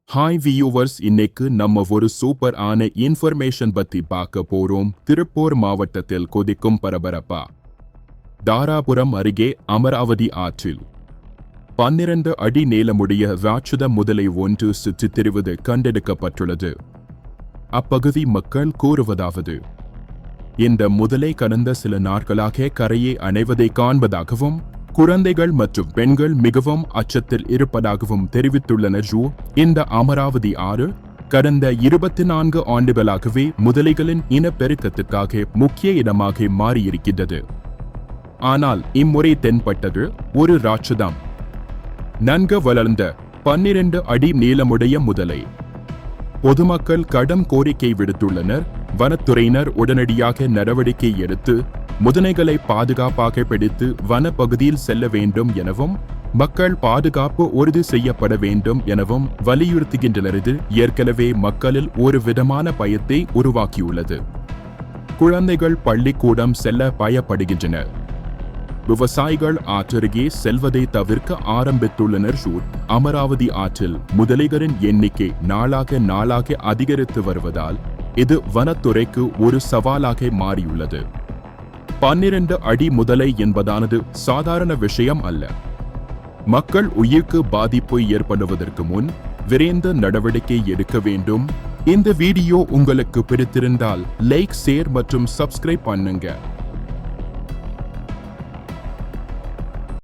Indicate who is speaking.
Speaker 1: Hi viewers, இன்னைக்கு நம்ம ஒரு சூப்பர் ஆன இன்ஃபர்மேஷன் பத்தி பார்க்க போறோம். திருப்பூர் மாவட்டத்தில் கொதிக்கும் பரபரப்பா. தாராபுரம் அருகே அமராவதி ஆற்றில் 12 அடி நீளமுடைய ராட்சத முதலை ஒன்று சுற்றித் திரிவது கண்டெடுக்கப்பட்டுள்ளது. அப்பகுதி மக்கள் கூறுவதாவது, இந்த முதலை கடந்த சில நாட்களாக கரையை அணைவதை காண்பதாகவும் குழந்தைகள் மற்றும் பெண்கள் மிகவும் அச்சத்தில் இருப்பதாகவும் தெரிவித்துள்ளனர். இந்த அமராவதி ஆறு கடந்த 24 ஆண்டுகளாகவே முதலைகளின் இனப்பெருக்கத்திற்காக முக்கிய இடமாக மாறியிருக்கிறது. ஆனால் இம்முறை தென்பட்டது ஒரு ராட்சதம். நன்கு வளர்ந்த 12 அடி நீளமுடைய முதலை. பொதுமக்கள் கடும் கோரிக்கை விடுத்துள்ளனர். வனத்துறையினர் உடனடியாக நடவடிக்கை எடுத்து முதலைகளை பாதுகாப்பாக பிடித்து வனப்பகுதியில் செல்ல வேண்டும் எனவும் மக்கள் பாதுகாப்பு உறுதி செய்யப்பட வேண்டும் எனவும் வலியுறுத்துகின்றனர். இது ஏற்கனவே மக்களில் ஒரு விதமான பயத்தை உருவாக்கியுள்ளது. குழந்தைகள் பள்ளிக்கூடம் செல்ல பயப்படுகின்றனர். விவசாயிகள் ஆற்றருகே செல்வதை தவிர்க்க ஆரம்பித்துள்ளனர். அமராவதி ஆற்றில் முதலைகளின் எண்ணிக்கை நாளாக அதிகரித்து வருவதால் இது வனத்துறைக்கு ஒரு சவாலாக மாறியுள்ளது. 12 அடி முதலை என்பதானது சாதாரண விஷயம் அல்ல. மக்கள் உயிருக்கு பாதிப்பு ஏற்படுவதற்கு முன் விரைந்து நடவடிக்கை எடுக்க வேண்டும். இந்த வீடியோ உங்களுக்கு பிடித்திருந்தால் லைக், ஷேர் மற்றும் சப்ஸ்கிரைப் பண்ணுங்க.